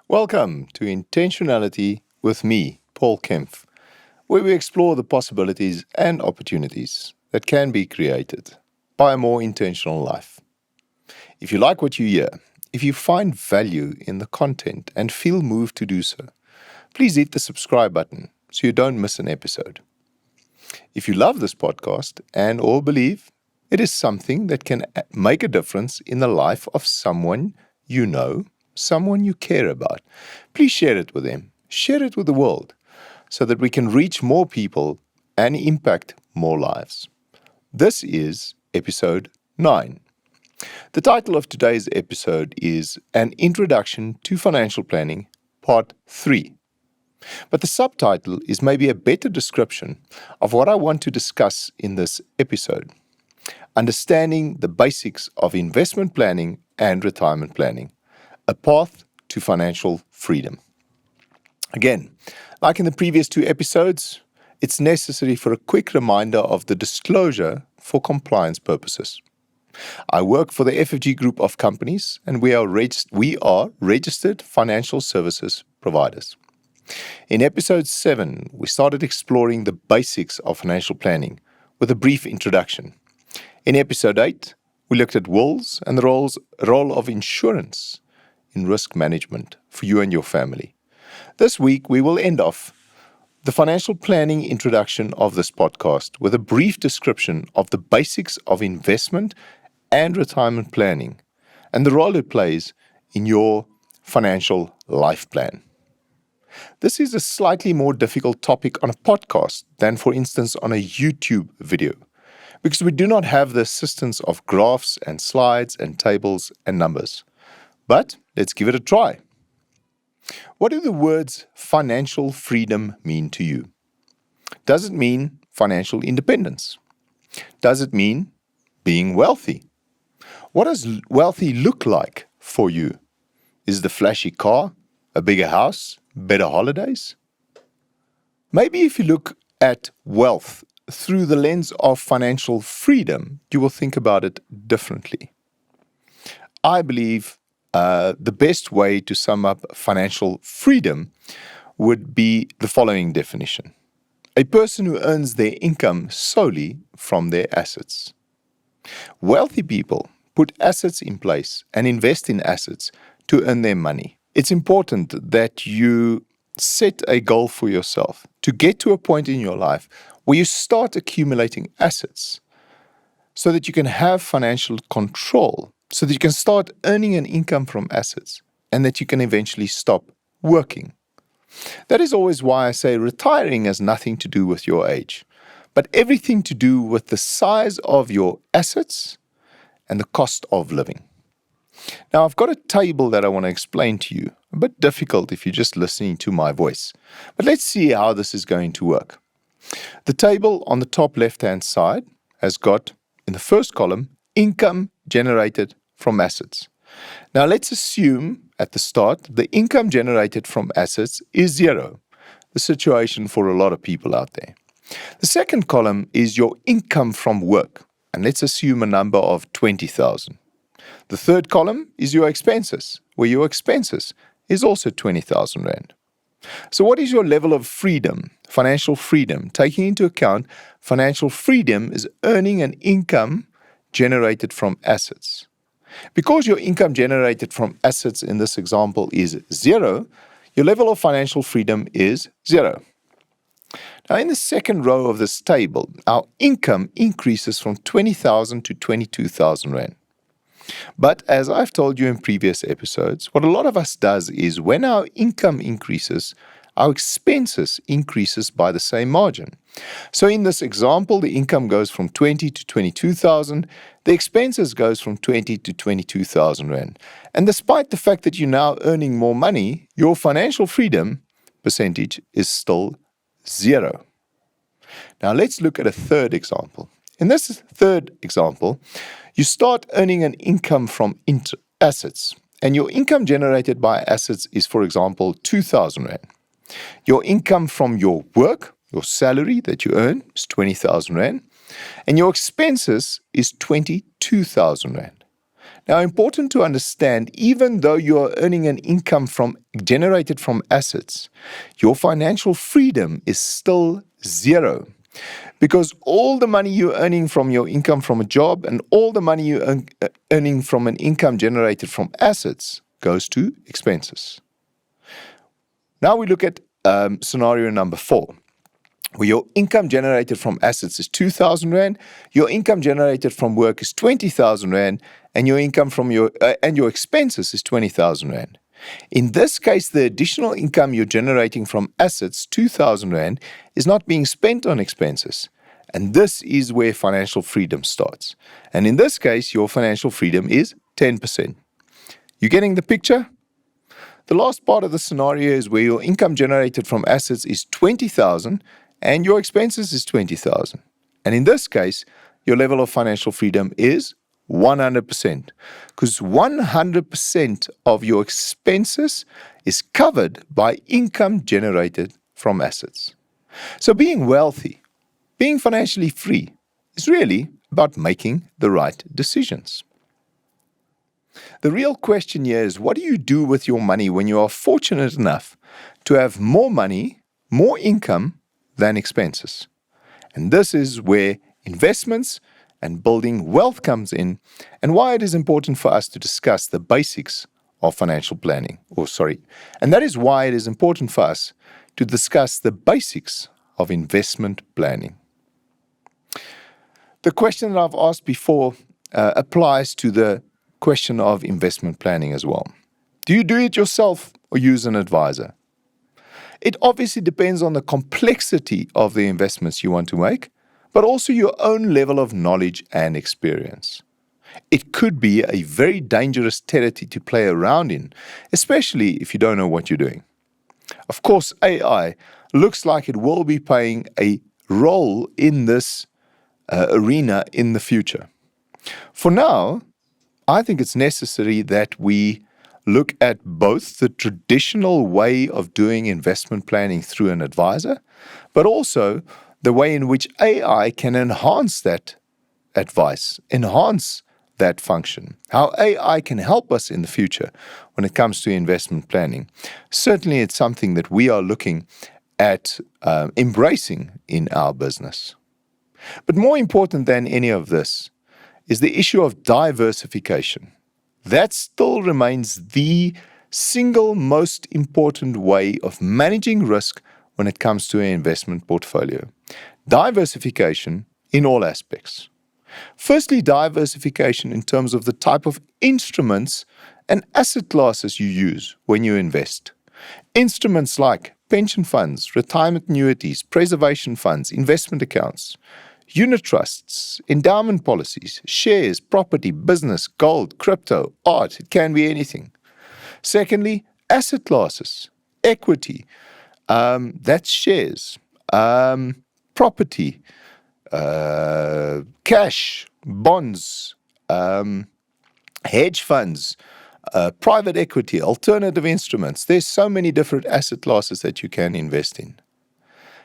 Welcome to Intentionality with me, Paul Kempf, where we explore the possibilities and opportunities that can be created by a more intentional life. If you like what you hear, if you find value in the content and feel moved to do so, please hit the subscribe button so you don't miss an episode. If you love this podcast and or believe it is something that can make a difference in the life of someone you know, someone you care about, please share it with them. Share it with the world so that we can reach more people and impact more lives. This is episode 9. The title of today's episode is An Introduction to Financial Planning, Part 3. But the subtitle is maybe a better description of what I want to discuss in this episode. Understanding the basics of investment planning and retirement planning. A path to financial freedom. Again, like in the previous 2 episodes, it's necessary for a quick reminder of the disclosure for compliance purposes. I work for the FFG group of companies and we are registered financial services providers. In episode 7, we started exploring the basics of financial planning with a brief introduction. In episode 8, we looked at wills and the role of insurance in risk management for you and your family. This week, we will end off the financial planning introduction of this podcast with a brief description of the basics of investment and retirement planning and the role it plays in your financial life plan. This is a slightly more difficult topic on a podcast than, for instance, on a YouTube video, because we do not have the assistance of graphs and slides and tables and numbers. But let's give it a try. What do the words financial freedom mean to you? Does it mean financial independence? Does it mean being wealthy? What does wealthy look like for you? Is it a flashy car, a bigger house, better holidays? Maybe if you look at wealth through the lens of financial freedom, you will think about it differently. I believe the best way to sum up financial freedom would be the following definition. A person who earns their income solely from their assets. Wealthy people put assets in place and invest in assets to earn their money. It's important that you set a goal for yourself to get to a point in your life where you start accumulating assets so that you can have financial control, so that you can start earning an income from assets and that you can eventually stop working. That is always why I say retiring has nothing to do with your age, but everything to do with the size of your assets and the cost of living. Now, I've got a table that I want to explain to you, a bit difficult if you're just listening to my voice, but let's see how this is going to work. The table on the top left-hand side has got, in the first column, income generated from assets. Now let's assume at the start the income generated from assets is 0, the situation for a lot of people out there. The second column is your income from work, and let's assume a number of 20,000. The third column is your expenses, where your expenses is also 20,000 Rand. So what is your level of freedom, financial freedom, taking into account financial freedom is earning an income generated from assets? Because your income generated from assets in this example is 0, your level of financial freedom is 0. Now, in the second row of this table, our income increases from 20,000 to 22,000 Rand. But as I've told you in previous episodes, what a lot of us does is when our income increases, our expenses increases by the same margin. So in this example, the income goes from 20 to 22,000, the expenses goes from 20 to 22,000 Rand. And despite the fact that you're now earning more money, your financial freedom percentage is still 0. Now let's look at a third example. In this third example, you start earning an income from assets, and your income generated by assets is, for example, 2,000 Rand. Your income from your work Your salary that you earn is 20,000 Rand, and your expenses is 22,000 Rand. Now, important to understand, even though you are earning an income generated from assets, your financial freedom is still zero. Because all the money you're earning from your income from a job and all the money you're earning from an income generated from assets goes to expenses. Now we look at scenario number 4, where your income generated from assets is 2,000 Rand, your income generated from work is 20,000 Rand, and your income from your expenses is 20,000 Rand. In this case, the additional income you're generating from assets, 2,000 Rand, is not being spent on expenses. And this is where financial freedom starts. And in this case, your financial freedom is 10%. You getting the picture? The last part of the scenario is where your income generated from assets is 20,000 and your expenses is 20,000. And in this case, your level of financial freedom is 100%, because 100% of your expenses is covered by income generated from assets. So being wealthy, being financially free, is really about making the right decisions. The real question here is, what do you do with your money when you are fortunate enough to have more money, more income than expenses? And this is where investments and building wealth comes in, and why it is important for us to discuss the basics of financial planning. And that is why it is important for us to discuss the basics of investment planning. The question that I've asked before applies to the question of investment planning as well. Do you do it yourself or use an advisor? It obviously depends on the complexity of the investments you want to make, but also your own level of knowledge and experience. It could be a very dangerous territory to play around in, especially if you don't know what you're doing. Of course, AI looks like it will be playing a role in this arena in the future. For now, I think it's necessary that we look at both the traditional way of doing investment planning through an advisor, but also the way in which AI can enhance that advice, enhance that function, how AI can help us in the future when it comes to investment planning. Certainly, it's something that we are looking at embracing in our business. But more important than any of this is the issue of diversification. That still remains the single most important way of managing risk when it comes to an investment portfolio. Diversification in all aspects. Firstly, diversification in terms of the type of instruments and asset classes you use when you invest. Instruments like pension funds, retirement annuities, preservation funds, investment accounts, unit trusts, endowment policies, shares, property, business, gold, crypto, art, it can be anything. Secondly, asset classes, equity, that's shares, property, cash, bonds, hedge funds, private equity, alternative instruments. There's so many different asset classes that you can invest in.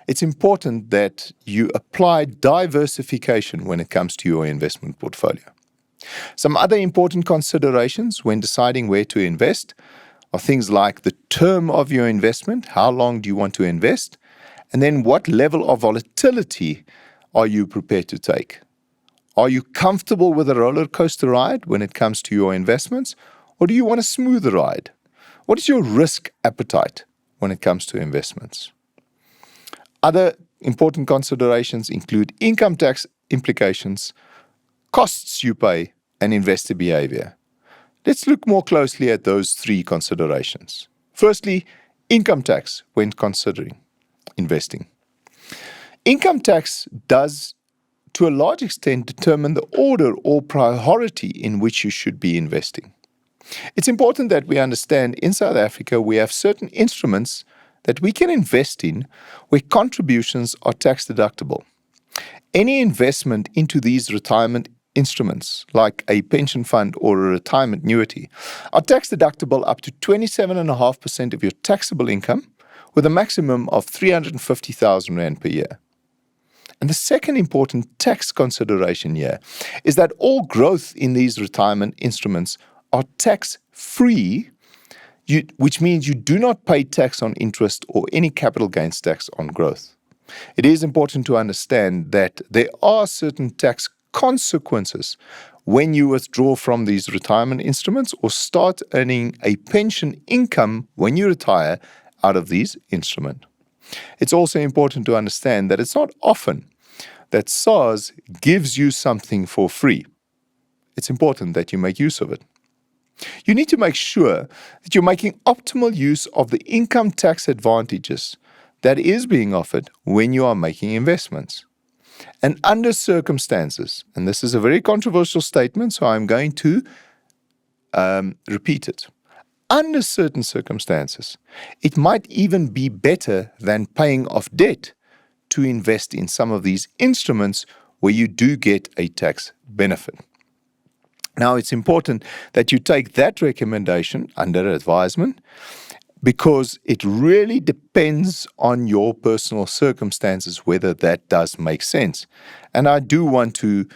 It's important that you apply diversification when it comes to your investment portfolio. Some other important considerations when deciding where to invest are things like the term of your investment, how long do you want to invest, and then what level of volatility are you prepared to take? Are you comfortable with a roller coaster ride when it comes to your investments, or do you want a smoother ride? What is your risk appetite when it comes to investments? Other important considerations include income tax implications, costs you pay, and investor behavior. Let's look more closely at those three considerations. Firstly, income tax when considering investing. Income tax does, to a large extent, determine the order or priority in which you should be investing. It's important that we understand in South Africa we have certain instruments that we can invest in where contributions are tax deductible. Any investment into these retirement instruments, like a pension fund or a retirement annuity, are tax deductible up to 27.5% of your taxable income, with a maximum of 350,000 Rand per year. And the second important tax consideration here is that all growth in these retirement instruments are tax-free, which means you do not pay tax on interest or any capital gains tax on growth. It is important to understand that there are certain tax consequences when you withdraw from these retirement instruments or start earning a pension income when you retire out of these instruments. It's also important to understand that it's not often that SARS gives you something for free. It's important that you make use of it. You need to make sure that you're making optimal use of the income tax advantages that is being offered when you are making investments. And under circumstances, and this is a very controversial statement, so I'm going to repeat it. Under certain circumstances, it might even be better than paying off debt to invest in some of these instruments where you do get a tax benefit. Now, it's important that you take that recommendation under advisement because it really depends on your personal circumstances whether that does make sense. And I do want to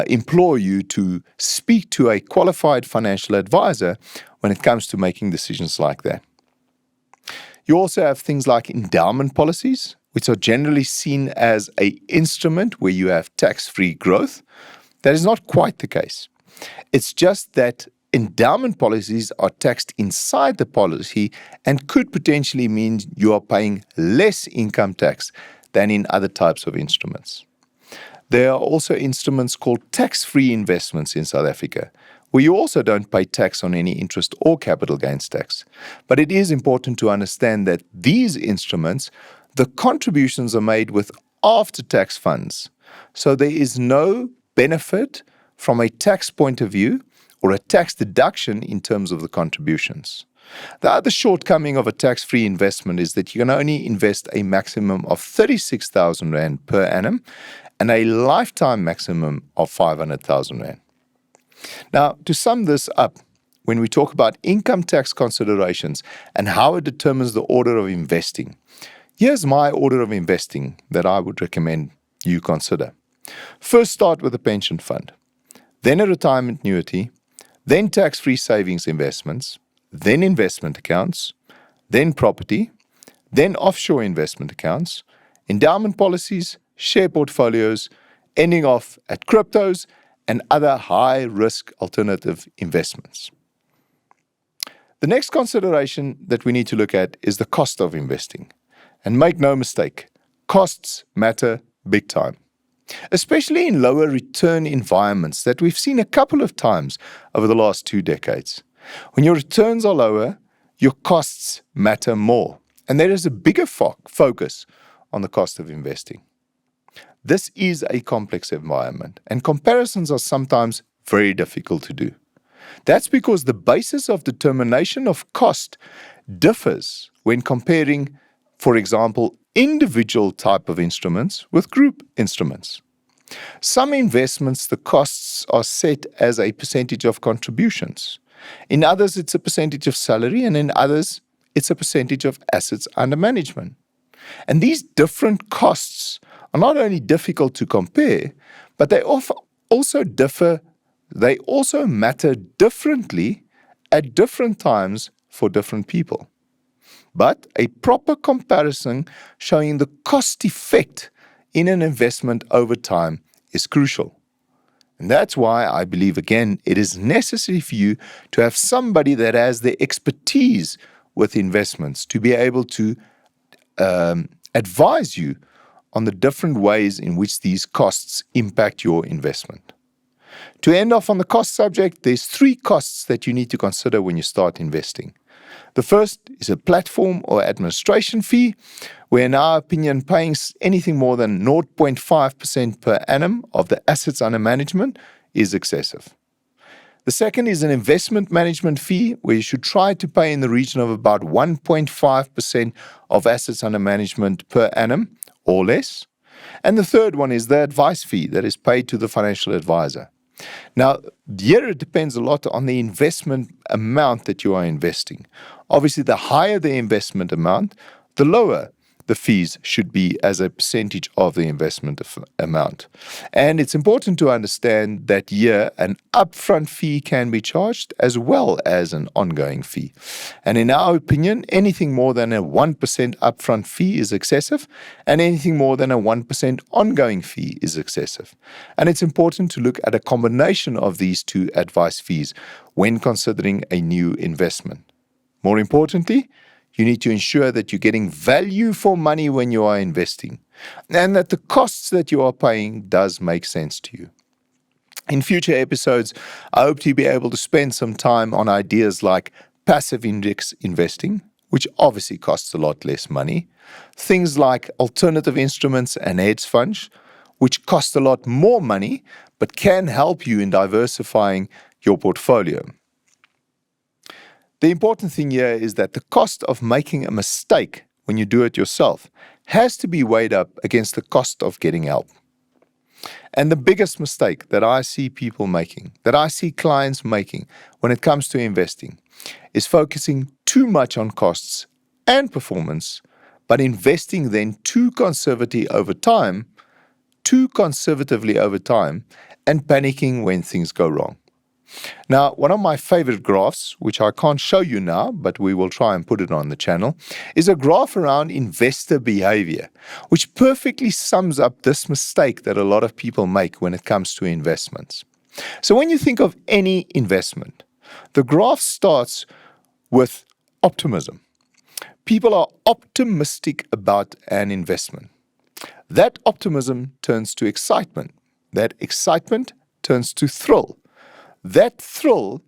implore you to speak to a qualified financial advisor when it comes to making decisions like that. You also have things like endowment policies, which are generally seen as an instrument where you have tax-free growth. That is not quite the case. It's just that endowment policies are taxed inside the policy and could potentially mean you are paying less income tax than in other types of instruments. There are also instruments called tax-free investments in South Africa, where you also don't pay tax on any interest or capital gains tax. But it is important to understand that these instruments, the contributions are made with after-tax funds. So there is no benefit from a tax point of view or a tax deduction in terms of the contributions. The other shortcoming of a tax-free investment is that you can only invest a maximum of 36,000 Rand per annum and a lifetime maximum of 500,000 Rand. Now, to sum this up, when we talk about income tax considerations and how it determines the order of investing, here's my order of investing that I would recommend you consider. First, start with a pension fund, then a retirement annuity, then tax-free savings investments, then investment accounts, then property, then offshore investment accounts, endowment policies, share portfolios, ending off at cryptos and other high-risk alternative investments. The next consideration that we need to look at is the cost of investing. And make no mistake, costs matter big time, especially in lower return environments that we've seen a couple of times over the last 2 decades. When your returns are lower, your costs matter more, and there is a bigger focus on the cost of investing. This is a complex environment, and comparisons are sometimes very difficult to do. That's because the basis of determination of cost differs when comparing, for example, individual type of instruments with group instruments. Some investments, the costs are set as a percentage of contributions. In others, it's a percentage of salary, and in others, it's a percentage of assets under management. And these different costs are not only difficult to compare, but they also differ. They also matter differently at different times for different people. But a proper comparison showing the cost effect in an investment over time is crucial. And that's why I believe, again, it is necessary for you to have somebody that has the expertise with investments to be able to advise you on the different ways in which these costs impact your investment. To end off on the cost subject, there's 3 costs that you need to consider when you start investing. The first is a platform or administration fee, where in our opinion, paying anything more than 0.5% per annum of the assets under management is excessive. The second is an investment management fee, where you should try to pay in the region of about 1.5% of assets under management per annum or less. And the third one is the advice fee that is paid to the financial advisor. Now, here it depends a lot on the investment amount that you are investing. Obviously, the higher the investment amount, The lower the fees should be as a percentage of the investment amount. And it's important to understand that here an upfront fee can be charged as well as an ongoing fee. And in our opinion, anything more than a 1% upfront fee is excessive, and anything more than a 1% ongoing fee is excessive. And it's important to look at a combination of these two advice fees when considering a new investment. More importantly, you need to ensure that you're getting value for money when you are investing, and that the costs that you are paying does make sense to you. In future episodes, I hope to be able to spend some time on ideas like passive index investing, which obviously costs a lot less money, things like alternative instruments and hedge funds, which cost a lot more money but can help you in diversifying your portfolio. The important thing here is that the cost of making a mistake when you do it yourself has to be weighed up against the cost of getting help. And the biggest mistake that I see people making, that I see clients making when it comes to investing, is focusing too much on costs and performance, but investing then too conservatively over time, and panicking when things go wrong. Now, one of my favorite graphs, which I can't show you now, but we will try and put it on the channel, is a graph around investor behavior, which perfectly sums up this mistake that a lot of people make when it comes to investments. So when you think of any investment, the graph starts with optimism. People are optimistic about an investment. That optimism turns to excitement. That excitement turns to thrill. That thrill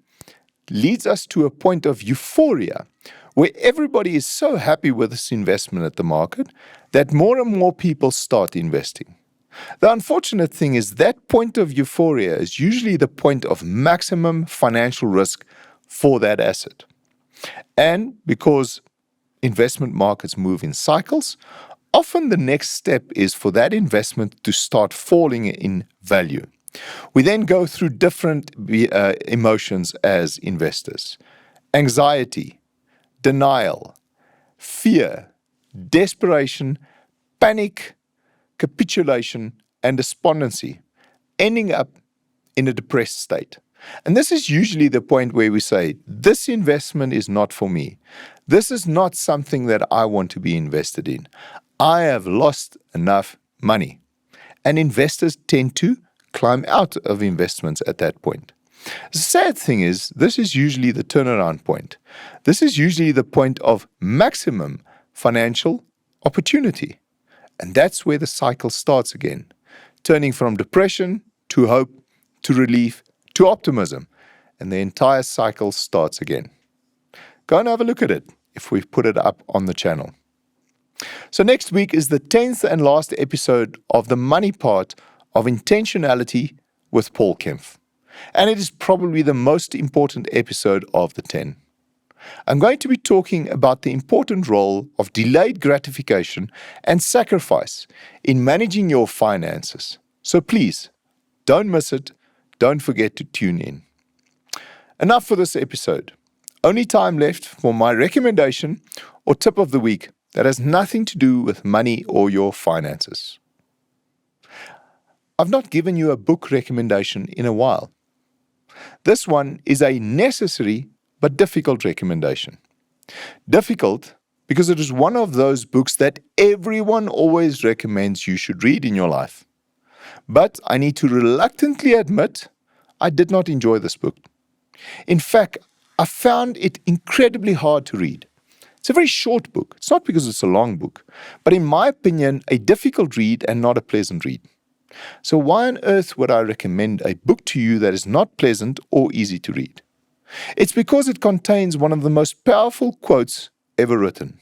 leads us to a point of euphoria where everybody is so happy with this investment at the market that more and more people start investing. The unfortunate thing is that point of euphoria is usually the point of maximum financial risk for that asset. And because investment markets move in cycles, often the next step is for that investment to start falling in value. We then go through different emotions as investors: anxiety, denial, fear, desperation, panic, capitulation, and despondency, ending up in a depressed state. And this is usually the point where we say, this investment is not for me. This is not something that I want to be invested in. I have lost enough money. And investors tend to climb out of investments at that point. The sad thing is, this is usually the turnaround point. This is usually the point of maximum financial opportunity. And that's where the cycle starts again, turning from depression to hope, to relief, to optimism. And the entire cycle starts again. Go and have a look at it if we've put it up on the channel. So next week is the 10th and last episode of the money part of Intentionality with Paul Kempf. And it is probably the most important episode of the 10. I'm going to be talking about the important role of delayed gratification and sacrifice in managing your finances. So please, don't miss it. Don't forget to tune in. Enough for this episode. Only time left for my recommendation or tip of the week that has nothing to do with money or your finances. I've not given you a book recommendation in a while. This one is a necessary but difficult recommendation. Difficult because it is one of those books that everyone always recommends you should read in your life. But I need to reluctantly admit I did not enjoy this book. In fact, I found it incredibly hard to read. It's a very short book. It's not because it's a long book, but in my opinion, a difficult read and not a pleasant read. So why on earth would I recommend a book to you that is not pleasant or easy to read? It's because it contains one of the most powerful quotes ever written,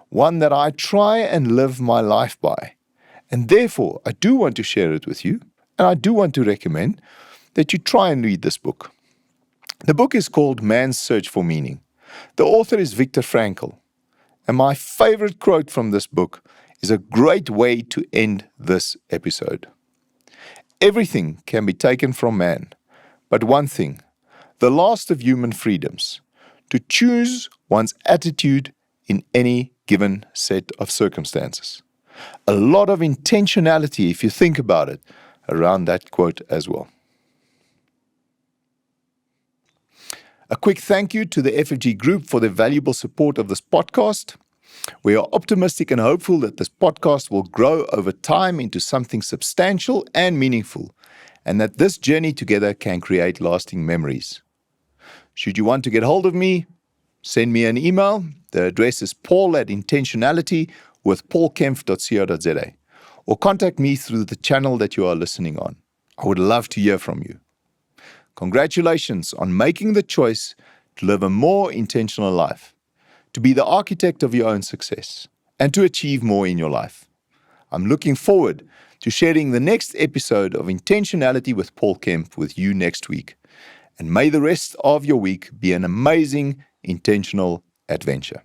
one that I try and live my life by. And therefore, I do want to share it with you, and I do want to recommend that you try and read this book. The book is called Man's Search for Meaning. The author is Viktor Frankl. And my favorite quote from this book is a great way to end this episode. Everything can be taken from man, but one thing, the last of human freedoms, to choose one's attitude in any given set of circumstances. A lot of intentionality, if you think about it, around that quote as well. A quick thank you to the FFG Group for their valuable support of this podcast. We are optimistic and hopeful that this podcast will grow over time into something substantial and meaningful, and that this journey together can create lasting memories. Should you want to get hold of me, send me an email. The address is paul@intentionality.co.za, or contact me through the channel that you are listening on. I would love to hear from you. Congratulations on making the choice to live a more intentional life, to be the architect of your own success, and to achieve more in your life. I'm looking forward to sharing the next episode of Intentionality with Paul Kemp with you next week. And may the rest of your week be an amazing, intentional adventure.